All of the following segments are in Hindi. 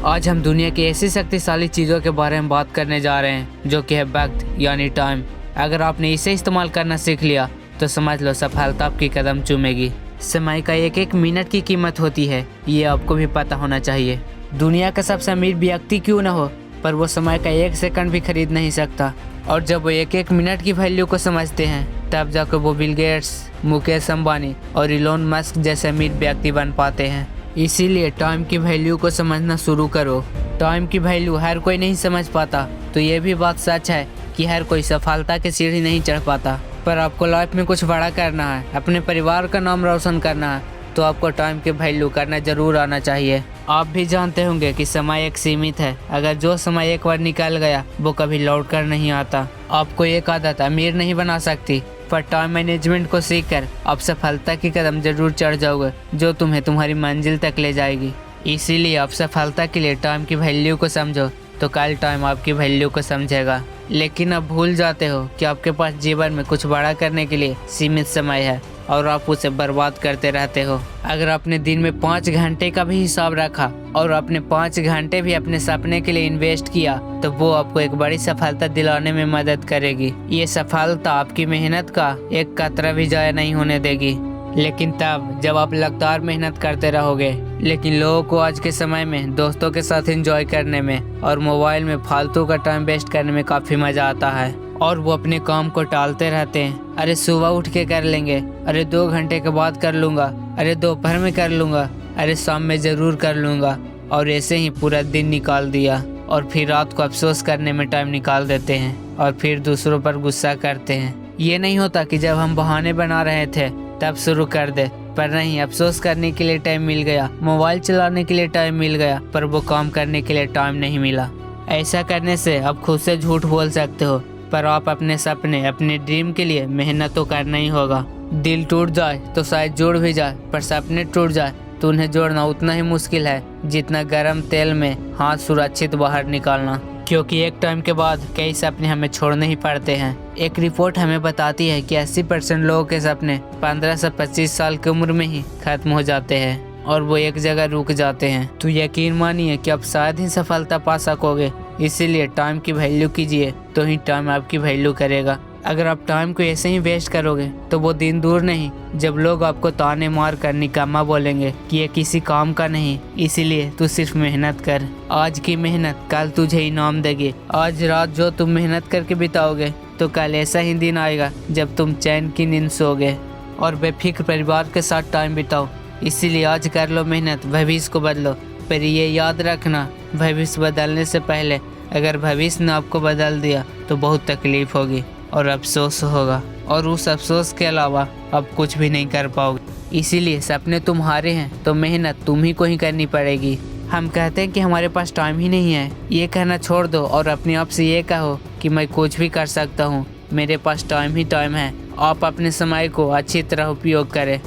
आज हम दुनिया की ऐसी शक्तिशाली चीज़ों के बारे में बात करने जा रहे हैं जो कि है वक्त यानी टाइम। अगर आपने इसे इस्तेमाल करना सीख लिया तो समझ लो सफलता आपकी कदम चूमेगी। समय का एक एक मिनट की कीमत होती है, ये आपको भी पता होना चाहिए। दुनिया का सबसे अमीर व्यक्ति क्यों ना हो, पर वो समय का एक सेकंड भी खरीद नहीं सकता। और जब वो एक एक मिनट की वैल्यू को समझते हैं तब जाकर वो बिल गेट्स, मुकेश अंबानी और इलोन मस्क जैसे अमीर व्यक्ति बन पाते हैं। इसीलिए टाइम की वैल्यू को समझना शुरू करो। टाइम की वैल्यू हर कोई नहीं समझ पाता, तो ये भी बात सच है कि हर कोई सफलता की सीढ़ी नहीं चढ़ पाता। पर आपको लाइफ में कुछ बड़ा करना है, अपने परिवार का नाम रोशन करना है, तो आपको टाइम की वैल्यू करना जरूर आना चाहिए। आप भी जानते होंगे कि समय एक सीमित है। अगर जो समय एक बार निकल गया वो कभी लौट कर नहीं आता। आपको एक आदत अमीर नहीं बना सकती, पर टाइम मैनेजमेंट को सीखकर आप सफलता की कदम जरूर चढ़ जाओगे जो तुम्हें तुम्हारी मंजिल तक ले जाएगी। इसीलिए आप सफलता के लिए टाइम की वैल्यू को समझो, तो कल टाइम आपकी वैल्यू को समझेगा। लेकिन आप भूल जाते हो कि आपके पास जीवन में कुछ बड़ा करने के लिए सीमित समय है और आप उसे बर्बाद करते रहते हो। अगर आपने दिन में 5 घंटे का भी हिसाब रखा और आपने 5 घंटे भी अपने सपने के लिए इन्वेस्ट किया तो वो आपको एक बड़ी सफलता दिलाने में मदद करेगी। ये सफलता आपकी मेहनत का एक कतरा भी जाया नहीं होने देगी। लेकिन तब जब आप लगातार मेहनत करते रहोगे। लेकिन लोगों को आज के समय में दोस्तों के साथ एंजॉय करने में और मोबाइल में फालतू का टाइम वेस्ट करने में काफ़ी मज़ा आता है और वो अपने काम को टालते रहते हैं। अरे सुबह उठ के कर लेंगे, अरे 2 घंटे के बाद कर लूँगा, अरे दोपहर में कर लूँगा, अरे शाम में ज़रूर कर लूँगा, और ऐसे ही पूरा दिन निकाल दिया। और फिर रात को अफसोस करने में टाइम निकाल देते हैं और फिर दूसरों पर गुस्सा करते हैं। ये नहीं होता कि जब हम बहाने बना रहे थे तब शुरू कर दे, पर नहीं, अफसोस करने के लिए टाइम मिल गया, मोबाइल चलाने के लिए टाइम मिल गया, पर वो काम करने के लिए टाइम नहीं मिला। ऐसा करने से आप खुद से झूठ बोल सकते हो, पर आप अपने सपने, अपने ड्रीम के लिए मेहनत तो करना ही होगा। दिल टूट जाए तो शायद जुड़ भी जाए, पर सपने टूट जाए तो उन्हें जोड़ना उतना ही मुश्किल है जितना गर्म तेल में हाथ सुरक्षित बाहर निकालना। क्योंकि एक टाइम के बाद कई सपने हमें छोड़ने ही पड़ते हैं। एक रिपोर्ट हमें बताती है कि 80% लोगों के सपने 15 से 25 साल की उम्र में ही खत्म हो जाते हैं और वो एक जगह रुक जाते हैं। तो यकीन मानिए कि आप शायद ही सफलता पा सकोगे। इसीलिए टाइम की वैल्यू कीजिए, तो ही टाइम आपकी वैल्यू करेगा। अगर आप टाइम को ऐसे ही वेस्ट करोगे तो वो दिन दूर नहीं जब लोग आपको ताने मार कर निकम्मा बोलेंगे कि ये किसी काम का नहीं। इसीलिए तू सिर्फ मेहनत कर। आज की मेहनत कल तुझे इनाम देगी। आज रात जो तुम मेहनत करके बिताओगे तो कल ऐसा ही दिन आएगा जब तुम चैन की नींद सोओगे और बेफिक्र परिवार के साथ टाइम बिताओ। इसीलिए आज कर लो मेहनत, भविष्य को बदलो। पर ये याद रखना, भविष्य बदलने से पहले अगर भविष्य ने आपको बदल दिया तो बहुत तकलीफ होगी और अफसोस होगा, और उस अफसोस के अलावा आप कुछ भी नहीं कर पाओगे। इसीलिए सपने तुम्हारे हैं तो मेहनत तुम ही को ही करनी पड़ेगी। हम कहते हैं कि हमारे पास टाइम ही नहीं है, ये कहना छोड़ दो और अपने आप से ये कहो कि मैं कुछ भी कर सकता हूँ, मेरे पास टाइम ही टाइम है। आप अपने समय को अच्छी तरह उपयोग करें।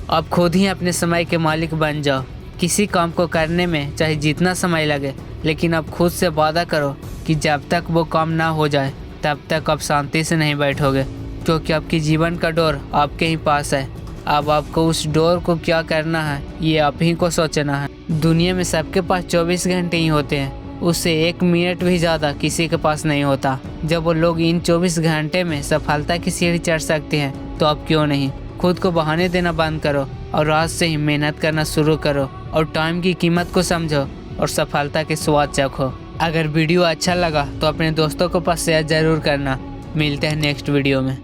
आप खुद ही अपने समय के मालिक बन जाओ। किसी काम को करने में चाहे जितना समय लगे, लेकिन आप खुद से वादा करो कि जब तक वो काम ना हो जाए तब तक आप शांति से नहीं बैठोगे, क्योंकि आपकी जीवन का डोर आपके ही पास है। अब आपको उस डोर को क्या करना है ये आप ही को सोचना है। दुनिया में सबके पास 24 घंटे ही होते हैं, उससे 1 मिनट भी ज़्यादा किसी के पास नहीं होता। जब वो लोग इन 24 घंटे में सफलता की सीढ़ी चढ़ सकते हैं तो आप क्यों नहीं। खुद को बहाने देना बंद करो और आज से ही मेहनत करना शुरू करो और टाइम की कीमत को समझो और सफलता के स्वाद चखो। अगर वीडियो अच्छा लगा तो अपने दोस्तों को पास शेयर जरूर करना। मिलते हैं नेक्स्ट वीडियो में।